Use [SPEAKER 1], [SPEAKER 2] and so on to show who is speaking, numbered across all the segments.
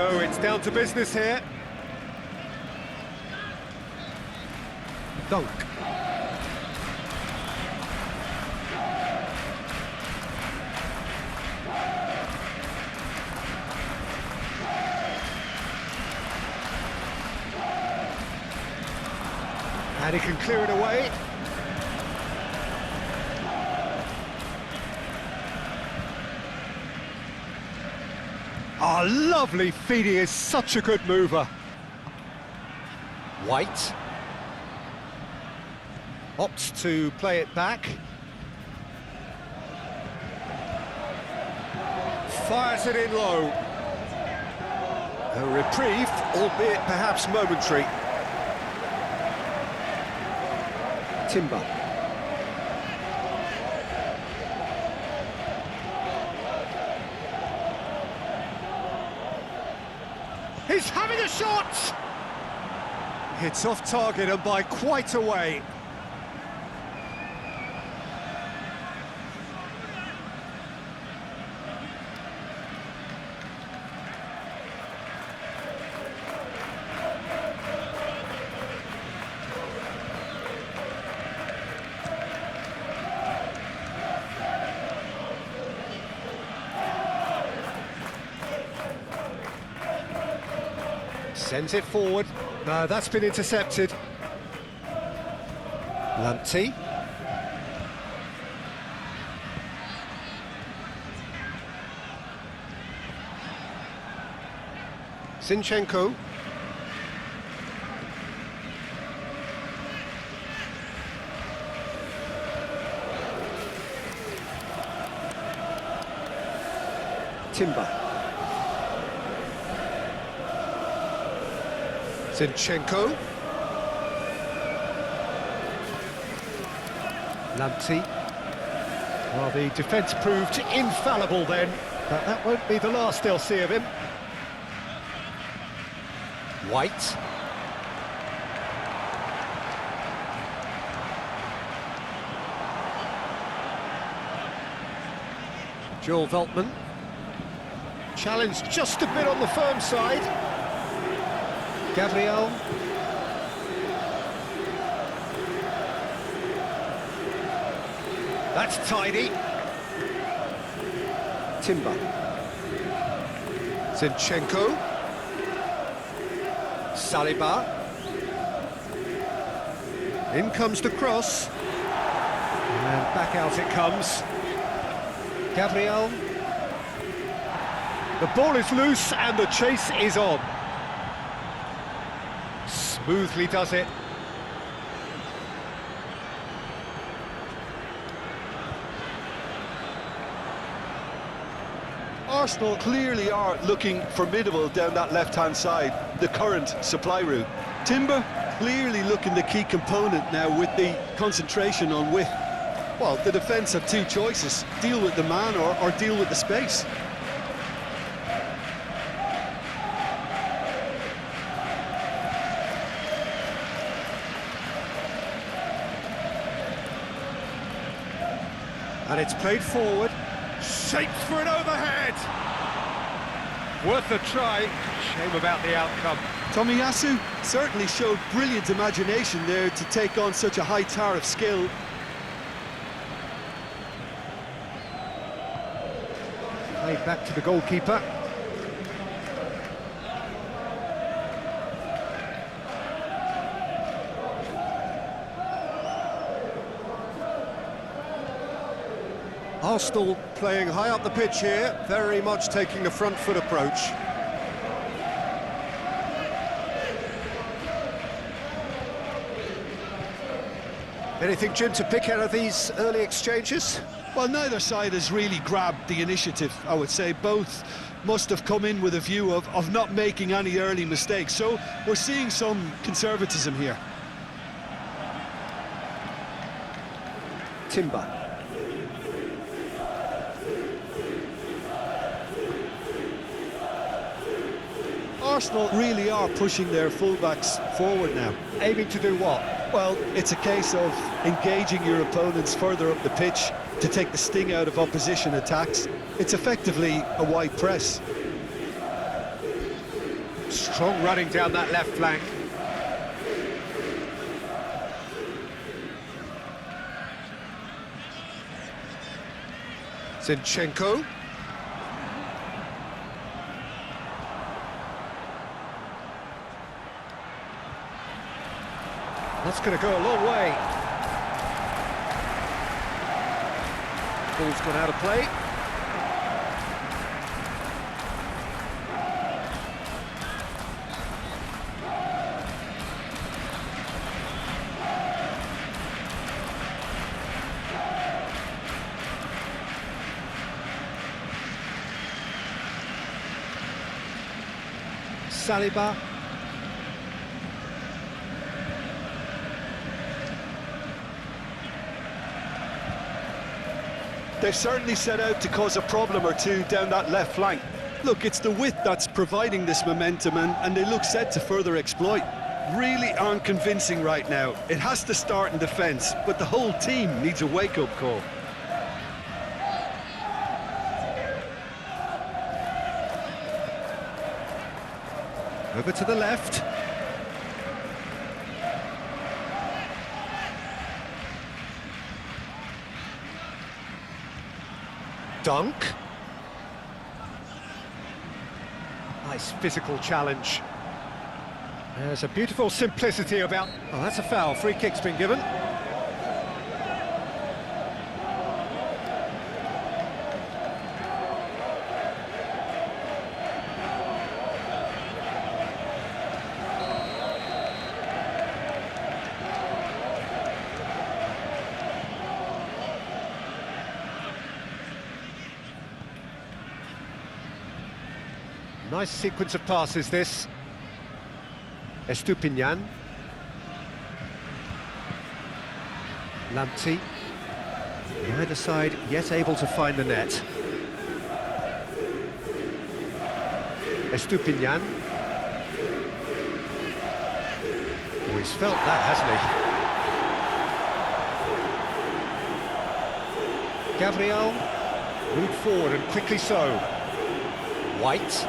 [SPEAKER 1] So it's down to business here. Dunk. And he can clear it away. Oh, lovely feed, he is such a good mover. White opts to play it back. Fires it in low. A reprieve, albeit perhaps momentary. Timber. He's having a shot! Hits off target and by quite a way. Sends it forward. No, that's been intercepted. Lamptey. Zinchenko. Timber. Zinchenko. Lamptey. Well, the defence proved infallible then, but that won't be the last they'll see of him. White. Joel Veltman. Challenged just a bit on the firm side. Gabriel. That's tidy. Timber. Zinchenko. Saliba. In comes the cross. And back out it comes. Gabriel. The ball is loose and the chase is on. Smoothly does it.
[SPEAKER 2] Arsenal clearly are looking formidable down that left-hand side, the current supply route. Timber clearly looking the key component now with the concentration on width. Well, the defence have two choices: deal with the man or deal with the space.
[SPEAKER 1] And it's played forward, shaped for an overhead. Worth a try, shame about the outcome.
[SPEAKER 2] Tomiyasu certainly showed brilliant imagination there to take on such a high tower of skill.
[SPEAKER 1] Played back to the goalkeeper. Arsenal playing high up the pitch here, very much taking the front foot approach. Anything, Jim, to pick out of these early exchanges?
[SPEAKER 2] Well, neither side has really grabbed the initiative, I would say. Both must have come in with a view of not making any early mistakes. So we're seeing some conservatism here.
[SPEAKER 1] Timber.
[SPEAKER 2] Arsenal really are pushing their fullbacks forward now.
[SPEAKER 1] Aiming to do what?
[SPEAKER 2] Well, it's a case of engaging your opponents further up the pitch to take the sting out of opposition attacks. It's effectively a wide press.
[SPEAKER 1] Strong running down that left flank. Zinchenko. That's going to go a long way. Ball's gone out of play. Saliba.
[SPEAKER 2] They've certainly set out to cause a problem or two down that left flank. Look, it's the width that's providing this momentum, and they look set to further exploit. Really aren't convincing right now. It has to start in defence, but the whole team needs a wake-up call.
[SPEAKER 1] Over to the left. Dunk. Nice physical challenge. There's a beautiful simplicity about... Oh, that's a foul. Free kick's been given. Nice sequence of passes, this. Estupinian. Lanti. Either side yet able to find the net. Estupinian. Oh, he's felt that, hasn't he? Gabriel moved forward and quickly so. White.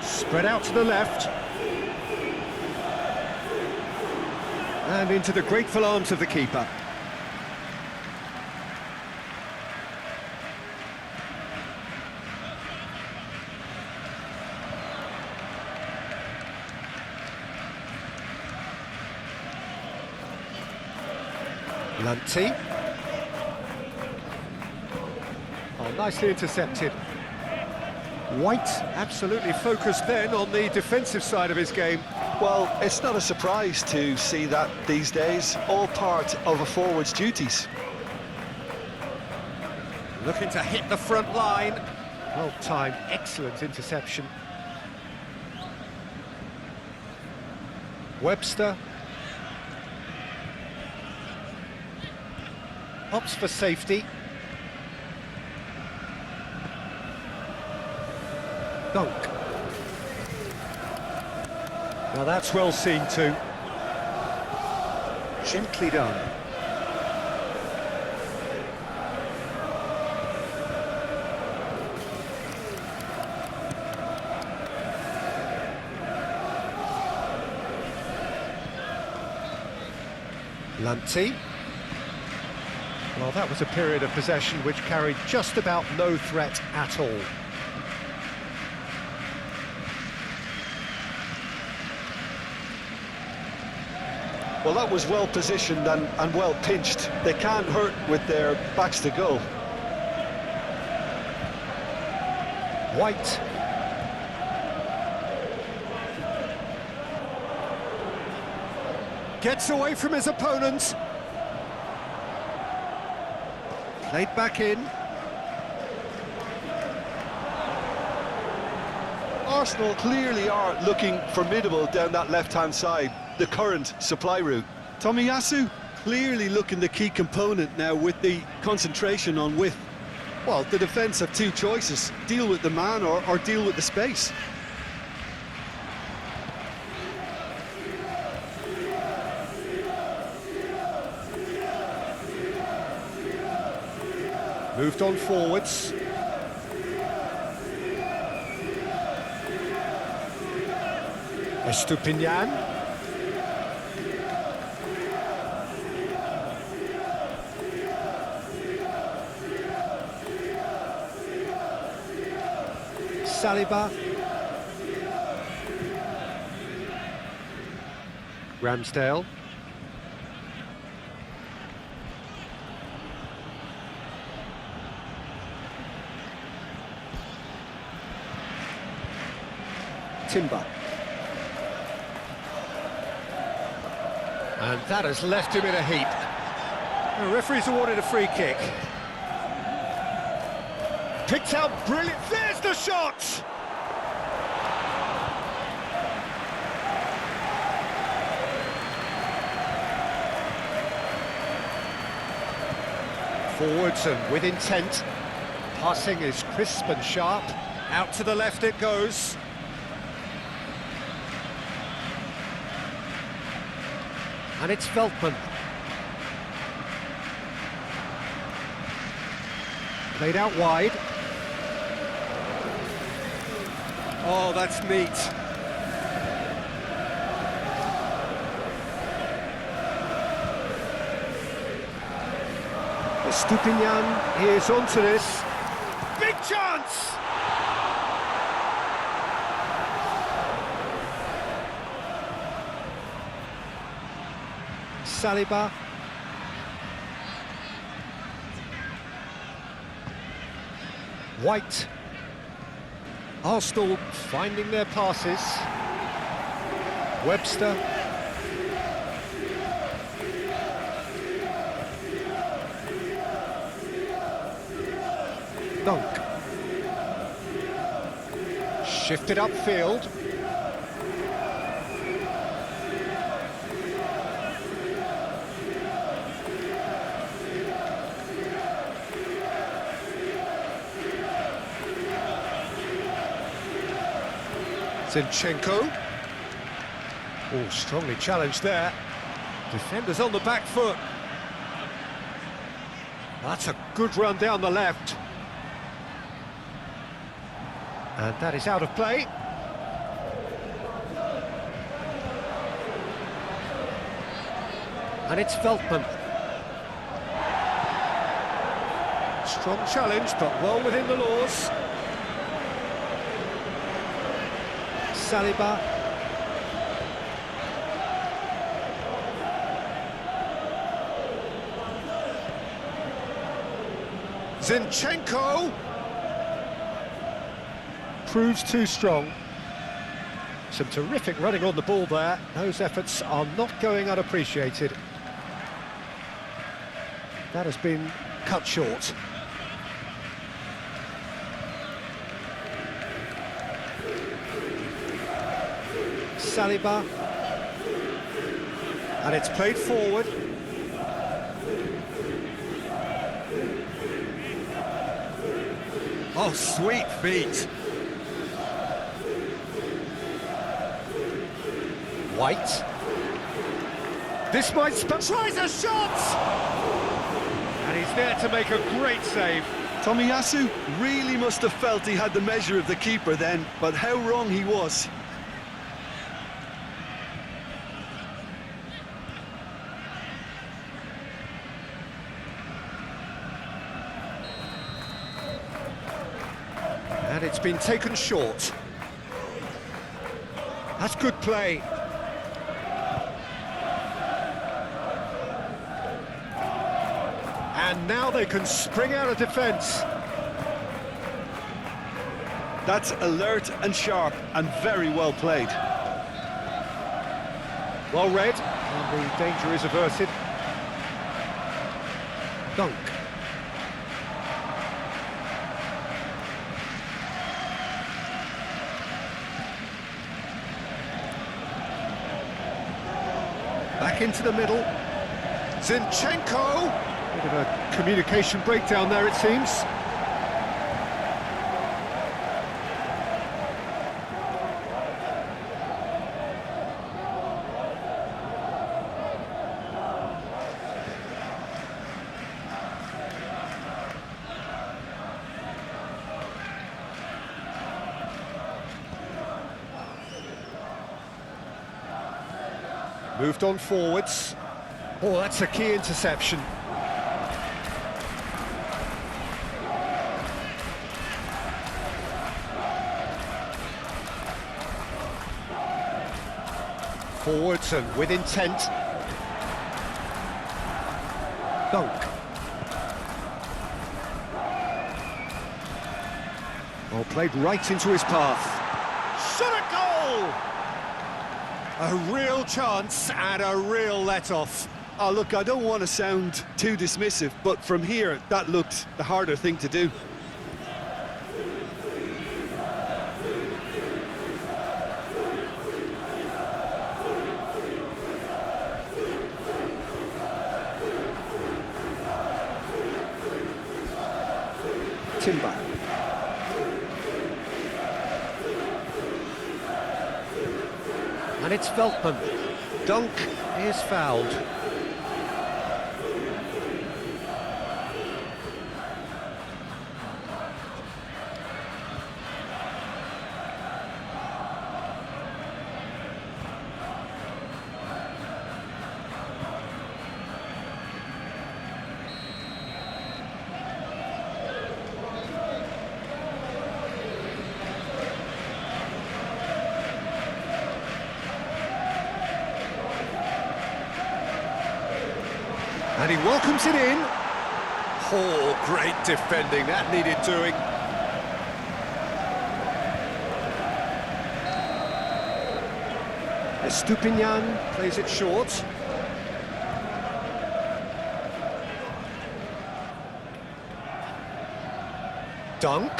[SPEAKER 1] Spread out to the left. And into the grateful arms of the keeper. Lanti. Oh, nicely intercepted. White absolutely focused then on the defensive side of his game.
[SPEAKER 2] Well, it's not a surprise to see that these days, all part of a forward's duties.
[SPEAKER 1] Looking to hit the front line. Well timed, excellent interception. Webster. Opts for safety. Dunk. Now that's well seen too. Gently done. Lanti. Well, that was a period of possession which carried just about no threat at all.
[SPEAKER 2] Well, that was well positioned and well pinched. They can't hurt with their backs to goal.
[SPEAKER 1] White. Gets away from his opponent. Played back in.
[SPEAKER 2] Arsenal clearly are looking formidable down that left-hand side, the current supply route. Tomiyasu clearly looking the key component now with the concentration on width. Well, the defence have two choices: deal with the man or deal with the space.
[SPEAKER 1] Moved on forwards. Estupinian. Saliba. Ramsdale. Timber. And that has left him in a heap. The referee's awarded a free kick. Picked out brilliant. There's the shot! Forwards and with intent. Passing is crisp and sharp. Out to the left it goes. And it's Veltman. Played out wide. Oh, that's neat. Estupinian is onto this. Big chance! Saliba. White. Arsenal finding their passes. Webster. Dunk. Shifted upfield. Zinchenko. Oh, strongly challenged there. Defenders on the back foot. That's a good run down the left. And that is out of play. And it's Veltman. Strong challenge, but well within the laws. Saliba. Zinchenko. Proves too strong. Some terrific running on the ball there. Those efforts are not going unappreciated. That has been cut short. Saliba. And it's played forward. Oh, sweet feet. White. This might tries a shot! And he's there to make a great save.
[SPEAKER 2] Tomiyasu really must have felt he had the measure of the keeper then, but how wrong he was.
[SPEAKER 1] And it's been taken short. That's good play. And now they can spring out of defence.
[SPEAKER 2] That's alert and sharp and very well played.
[SPEAKER 1] Well read, and the danger is averted. Dunk. Back into the middle. Zinchenko! Bit of a communication breakdown there, it seems. Moved on forwards. Oh, that's a key interception. Forwards and with intent. Dunk. Oh, played right into his path. Shot a goal! A real chance and a real let-off.
[SPEAKER 2] Oh, look, I don't want to sound too dismissive, but from here, that looked the harder thing to do. Timber.
[SPEAKER 1] And it's Veltman. Dunk is fouled. And he welcomes it in. Oh, great defending, that needed doing. Estupinian plays it short. Dunk.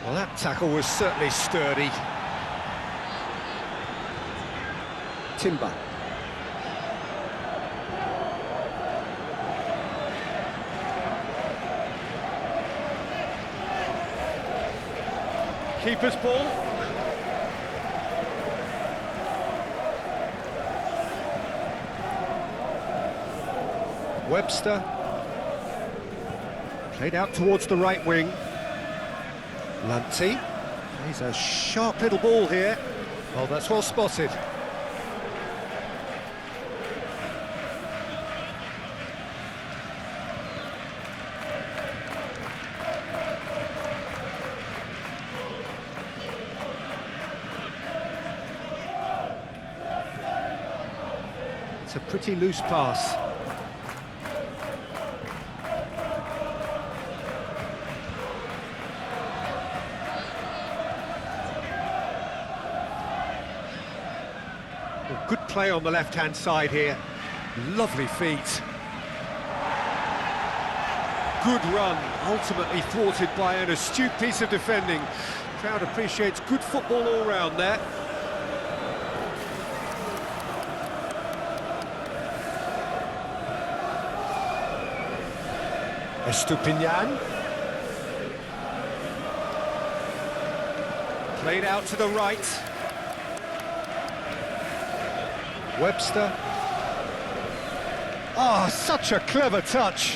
[SPEAKER 1] Well, that tackle was certainly sturdy.
[SPEAKER 2] Timber.
[SPEAKER 1] Keeper's ball. Webster. Played out towards the right wing. Lanty. He's a sharp little ball here. Oh, that's well spotted. It's a pretty loose pass. Well, good play on the left-hand side here. Lovely feet. Good run, ultimately thwarted by an astute piece of defending. Crowd appreciates good football all round there. Estupinian. Played out to the right. Webster. Oh, such a clever touch.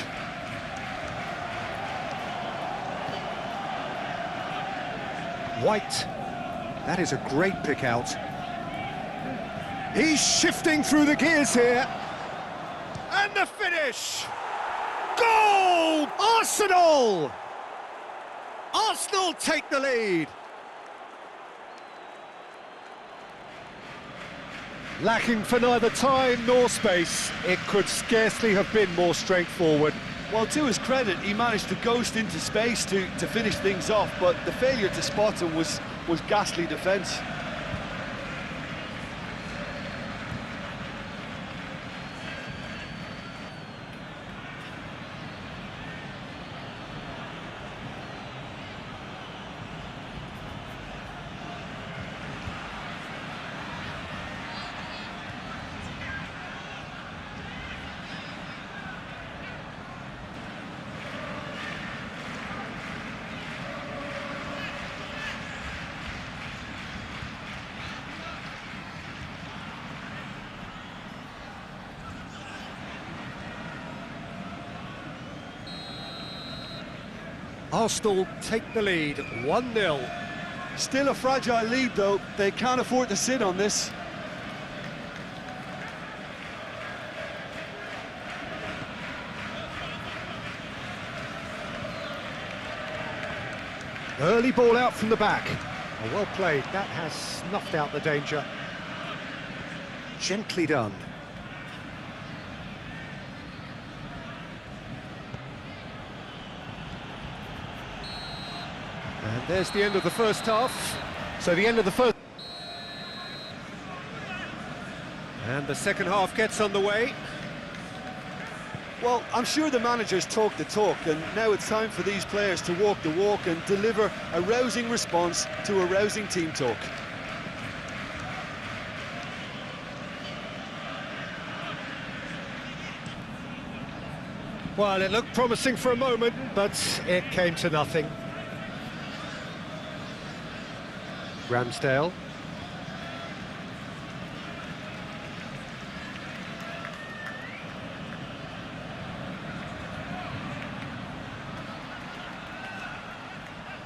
[SPEAKER 1] White. That is a great pick out. He's shifting through the gears here. And the finish! Goal! Arsenal! Arsenal take the lead. Lacking for neither time nor space, it could scarcely have been more straightforward.
[SPEAKER 2] Well, to his credit, he managed to ghost into space to finish things off, but the failure to spot him was ghastly defence.
[SPEAKER 1] Arsenal take the lead, 1-0.
[SPEAKER 2] Still a fragile lead, though. They can't afford to sit on this.
[SPEAKER 1] Early ball out from the back. Oh, well played. That has snuffed out the danger. Gently done. And there's the end of the first half. So the end of the first... And the second half gets underway.
[SPEAKER 2] Well, I'm sure the managers talk the talk, and now it's time for these players to walk the walk and deliver a rousing response to a rousing team talk.
[SPEAKER 1] Well, it looked promising for a moment, but it came to nothing. Ramsdale.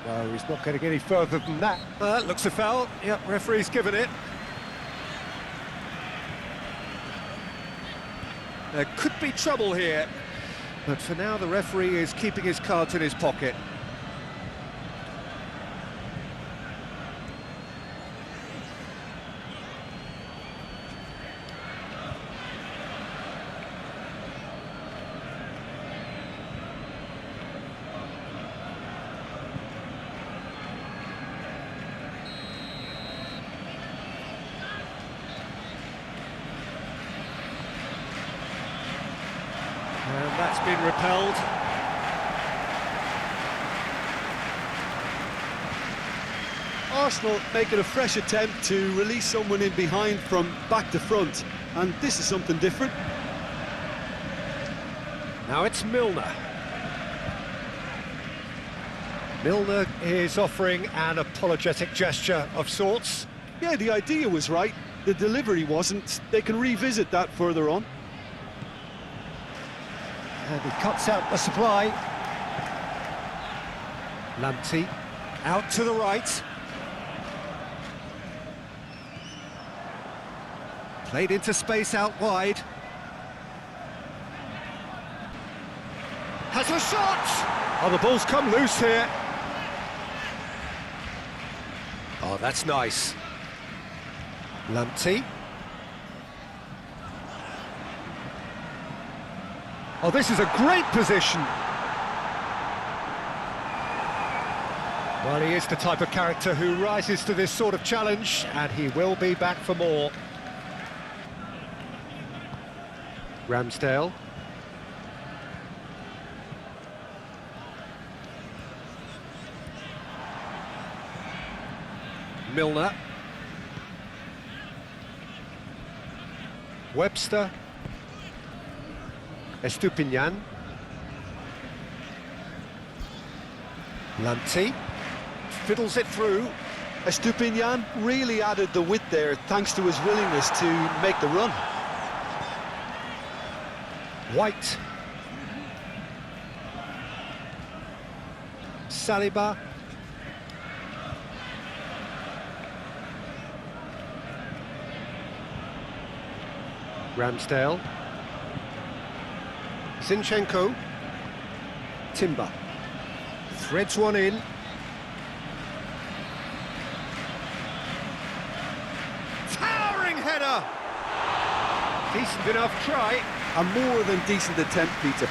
[SPEAKER 1] No, he's not getting any further than that. Looks a foul. Yep, referee's given it. There could be trouble here, but for now the referee is keeping his cards in his pocket. And that's been repelled.
[SPEAKER 2] Arsenal making a fresh attempt to release someone in behind from back to front, and this is something different.
[SPEAKER 1] Now it's Milner. Milner is offering an apologetic gesture of sorts.
[SPEAKER 2] Yeah, the idea was right, the delivery wasn't. They can revisit that further on.
[SPEAKER 1] And he cuts out the supply. Lamptey out to the right. Played into space out wide. Has a shot! Oh, the ball's come loose here. Oh, that's nice. Lamptey. Oh, this is a great position. Well, he is the type of character who rises to this sort of challenge, and he will be back for more. Ramsdale. Milner. Webster. Estupinian. Lamptey fiddles it through.
[SPEAKER 2] Estupinian really added the width there thanks to his willingness to make the run.
[SPEAKER 1] White. Saliba. Ramsdale. Zinchenko. Timber. Threads one in. Towering header! Decent enough try.
[SPEAKER 2] A more than decent attempt, Peter.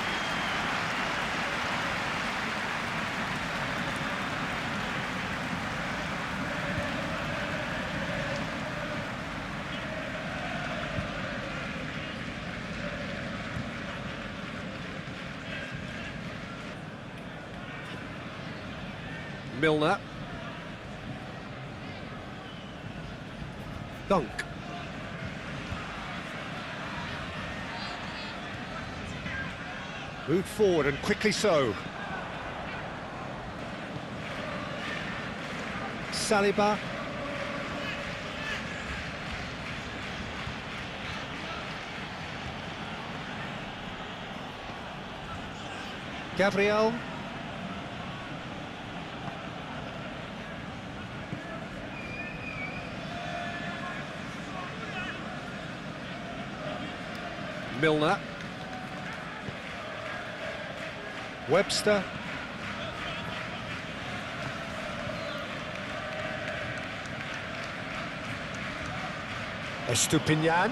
[SPEAKER 1] Milner. Dunk. Moved forward and quickly so. Saliba. Gabriel. Milner. Webster. Estupinian.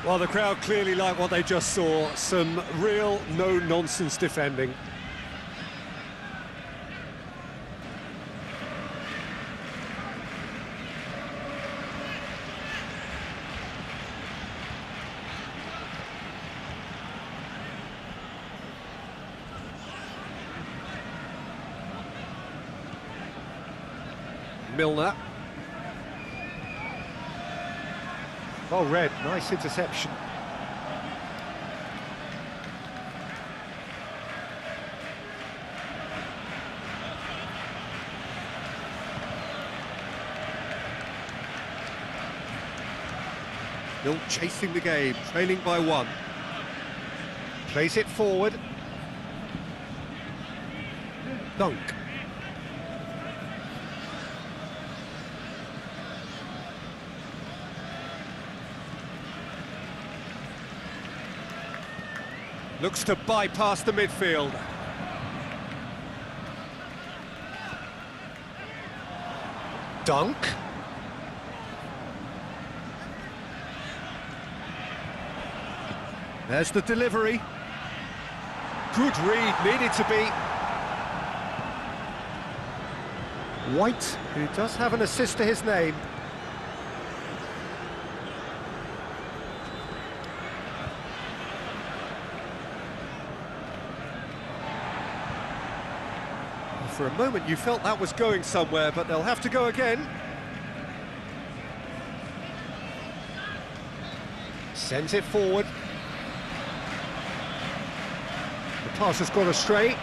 [SPEAKER 3] Well, the crowd clearly like what they just saw. Some real no-nonsense defending.
[SPEAKER 1] Milner. Oh, Red, nice interception. Still chasing the game, trailing by 1. Plays it forward. Dunk.
[SPEAKER 3] Looks to bypass the midfield.
[SPEAKER 1] Dunk. There's the delivery. Good read, needed to be. White, who does have an assist to his name. For a moment you felt that was going somewhere, but they'll have to go again. Sends it forward. The pass has gone astray.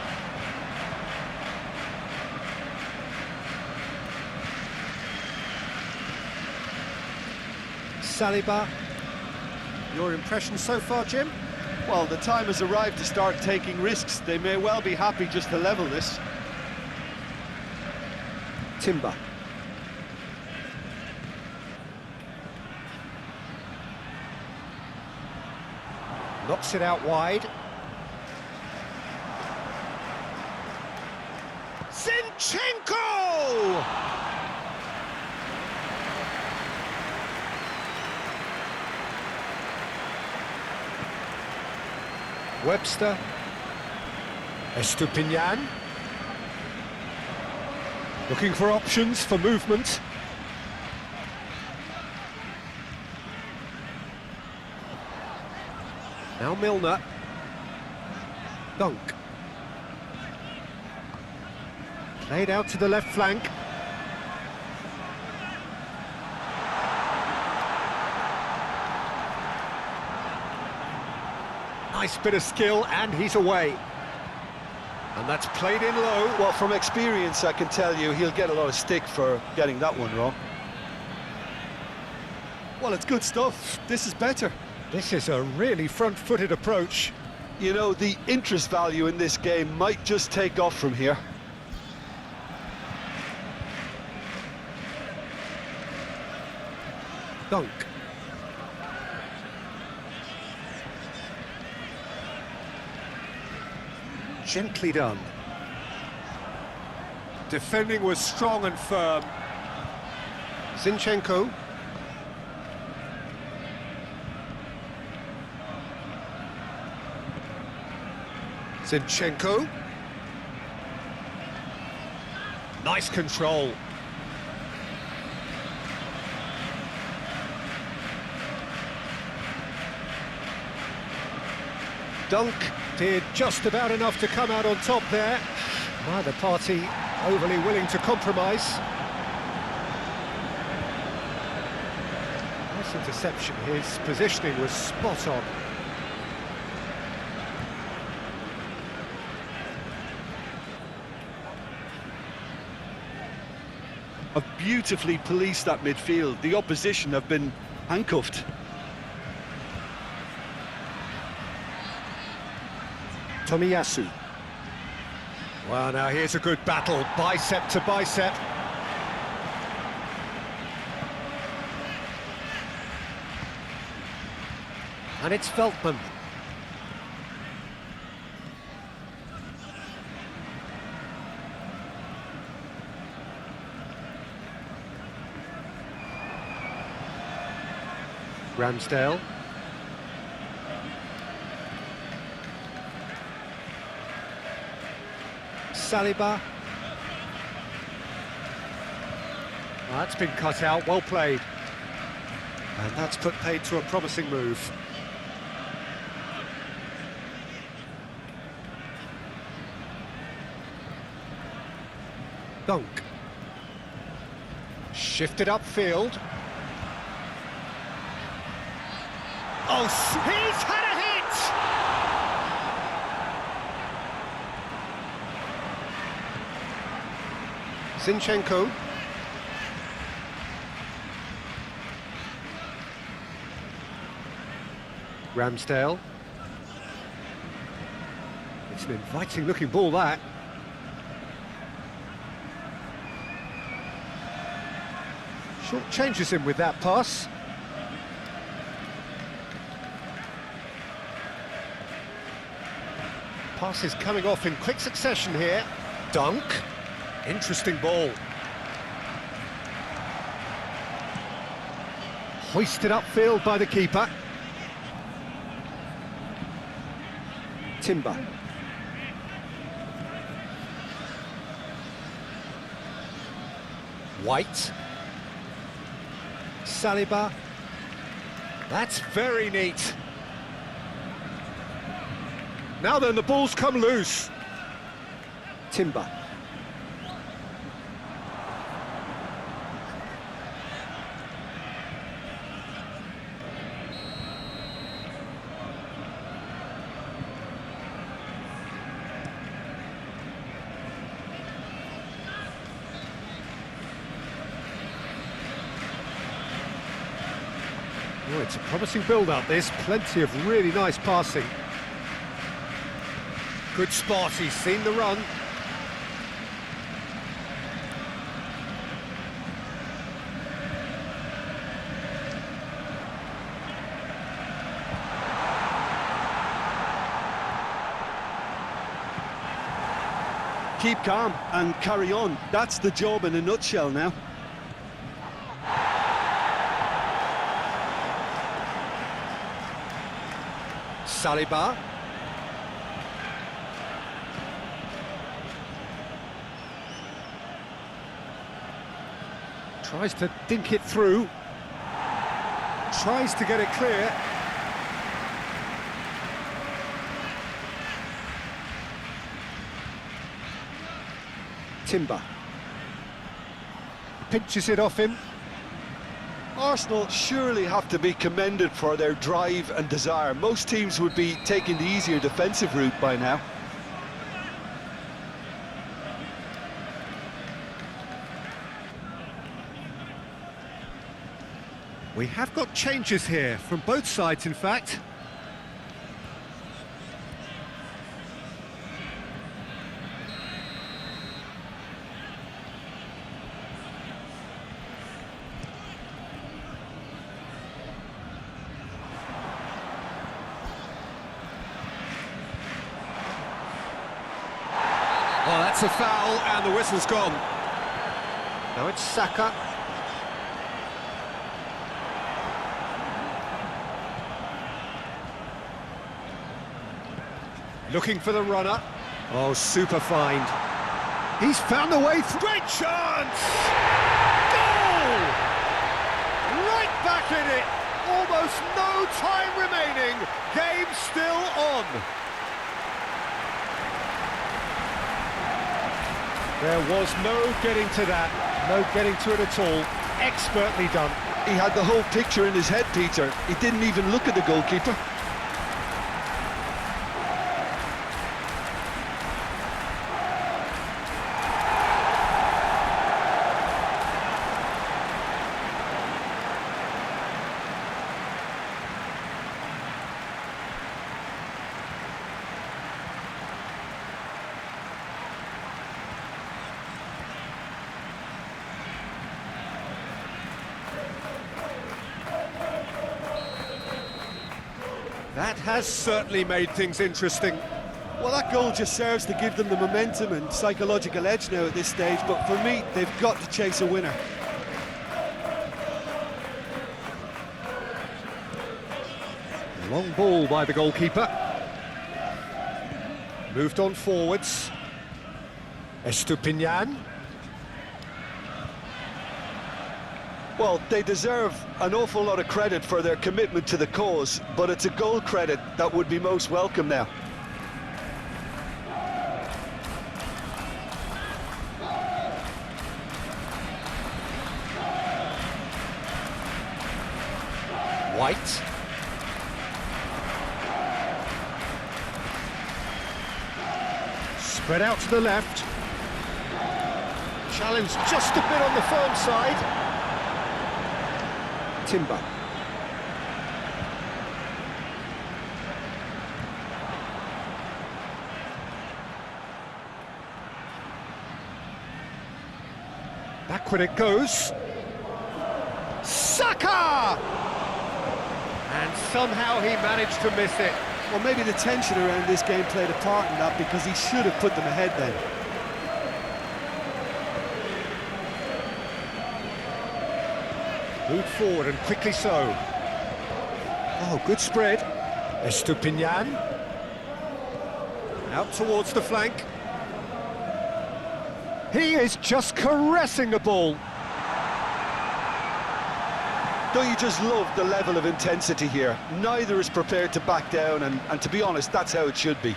[SPEAKER 1] Saliba, your impression so far, Jim?
[SPEAKER 2] Well, the time has arrived to start taking risks. They may well be happy just to level this.
[SPEAKER 1] Timber. Knocks it out wide. Zinchenko! Webster. Estupinian. Looking for options for movement. Now Milner. Dunk. Played out to the left flank. Nice bit of skill, and he's away. And that's played in low.
[SPEAKER 2] Well, from experience, I can tell you he'll get a lot of stick for getting that one wrong. Well, it's good stuff. This is better.
[SPEAKER 1] This is a really front-footed approach.
[SPEAKER 2] You know, the interest value in this game might just take off from here.
[SPEAKER 1] Dunk. Gently done.
[SPEAKER 3] Defending was strong and firm.
[SPEAKER 1] Zinchenko. Zinchenko. Nice control. Dunk did just about enough to come out on top there. Neither party overly willing to compromise. Nice interception. His positioning was spot on.
[SPEAKER 2] Have beautifully policed that midfield. The opposition have been handcuffed.
[SPEAKER 1] Tomiyasu. Well, now here's a good battle, bicep to bicep. And it's Veltman. Ramsdale. Saliba. Well, that's been cut out, well played. And that's put paid to a promising move. Dunk. Shifted upfield. Oh, he's had a hit! Zinchenko. Ramsdale. It's an inviting looking ball, that. Short changes him with that pass. Pass is coming off in quick succession here. Dunk. Interesting ball. Hoisted upfield by the keeper. Timber. White. Saliba. That's very neat. Now then, the ball's come loose. Timber. Oh, it's a promising build-up, this. Plenty of really nice passing. Good spot, he's seen the run.
[SPEAKER 2] Keep calm and carry on. That's the job in a nutshell now.
[SPEAKER 1] Saliba. Tries to dink it through. Tries to get it clear. Timber. Pinches it off him.
[SPEAKER 2] Arsenal surely have to be commended for their drive and desire. Most teams would be taking the easier defensive route by now.
[SPEAKER 1] We have got changes here, from both sides in fact. Oh, that's a foul, and the whistle's gone. Now it's Saka. Looking for the runner. Oh, super find. He's found the way through. Great chance! Goal! Right back in it. Almost no time remaining. Game still on. There was no getting to that. No getting to it at all. Expertly done.
[SPEAKER 2] He had the whole picture in his head, Peter. He didn't even look at the goalkeeper.
[SPEAKER 3] That has certainly made things interesting.
[SPEAKER 2] Well, that goal just serves to give them the momentum and psychological edge now at this stage, but for me, they've got to chase a winner.
[SPEAKER 3] Long ball by the goalkeeper. Moved on forwards. Estupinian.
[SPEAKER 2] Well, they deserve an awful lot of credit for their commitment to the cause, but it's a goal credit that would be most welcome now.
[SPEAKER 3] White. Spread out to the left. Challenge just a bit on the firm side. Timber. Backward it goes. Saka! And somehow he managed to miss it.
[SPEAKER 2] Well, maybe the tension around this game played a part in that, because he should have put them ahead then.
[SPEAKER 3] Moved forward and quickly so. Oh, good spread. Estupinian. Out towards the flank. He is just caressing the ball.
[SPEAKER 2] Don't you just love the level of intensity here? Neither is prepared to back down, and to be honest, that's how it should be.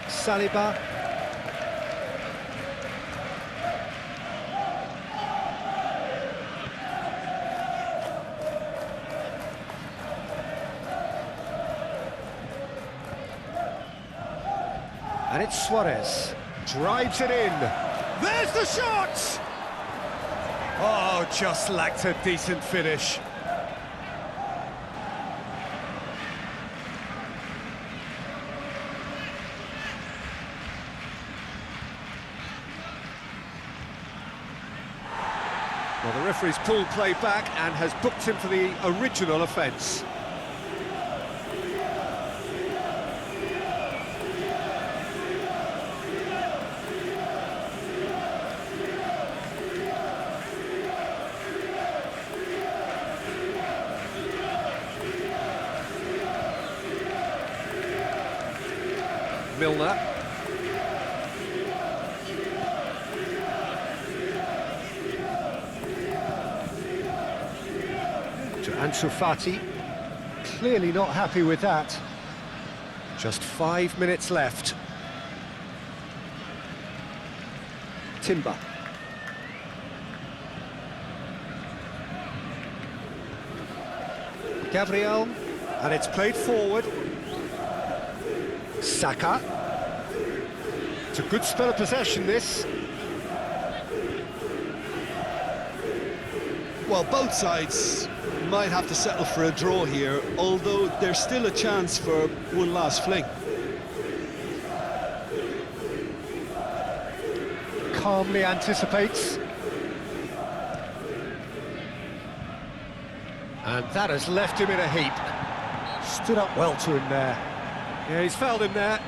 [SPEAKER 3] Saliba. And it's Suarez. Drives it in. There's the shot! Oh, just lacked a decent finish. Well, the referee's pulled play back and has booked him for the original offence. Milner. To Ansu Fati. Clearly not happy with that. Just 5 minutes left. Timber. Gabriel. And it's played forward. Saka. It's a good spell of possession, this.
[SPEAKER 2] Well, both sides might have to settle for a draw here, although there's still a chance for one last fling.
[SPEAKER 3] Calmly anticipates. And that has left him in a heap. Stood up well to him there. Yeah, he's fouled him there.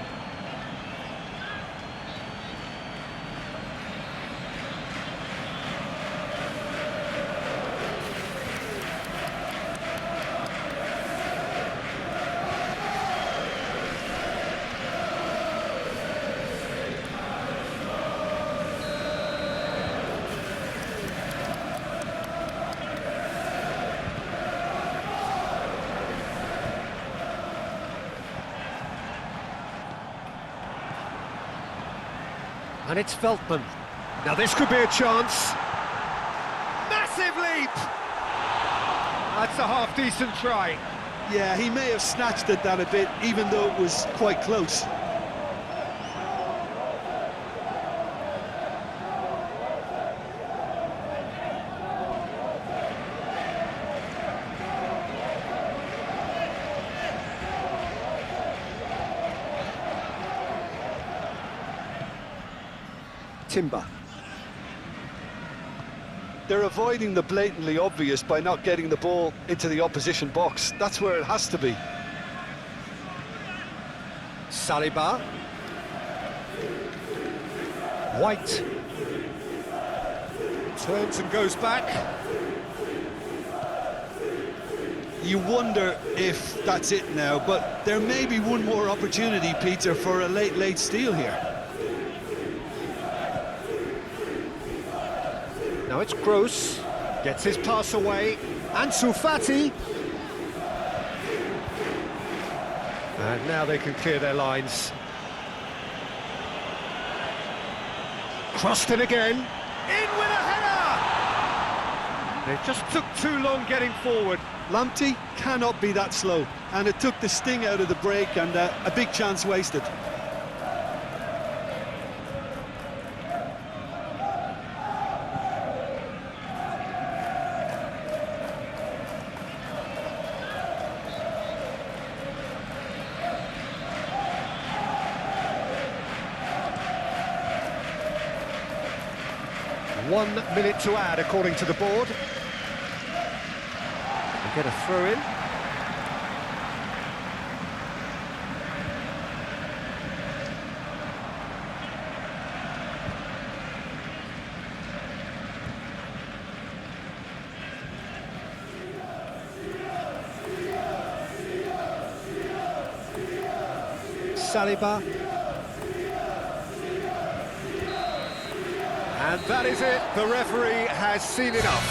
[SPEAKER 3] And it's Veltman. Now this could be a chance. Massive leap! That's a half-decent try.
[SPEAKER 2] Yeah, he may have snatched at that a bit, even though it was quite close.
[SPEAKER 3] Timber.
[SPEAKER 2] They're avoiding the blatantly obvious by not getting the ball into the opposition box. That's where it has to be.
[SPEAKER 3] Saliba. White. Turns and goes back.
[SPEAKER 2] You wonder if that's it now, but there may be one more opportunity, Peter, for a late steal here.
[SPEAKER 3] Now it's Gross. Gets his pass away. Ansu Fati. And now they can clear their lines. Crossed in again. In with a header! They just took too long getting forward.
[SPEAKER 2] Lamptey cannot be that slow, and it took the sting out of the break, and a big chance wasted.
[SPEAKER 3] One minute to add, according to the board. They get a throw in. Saliba. And that is it. The referee has seen enough.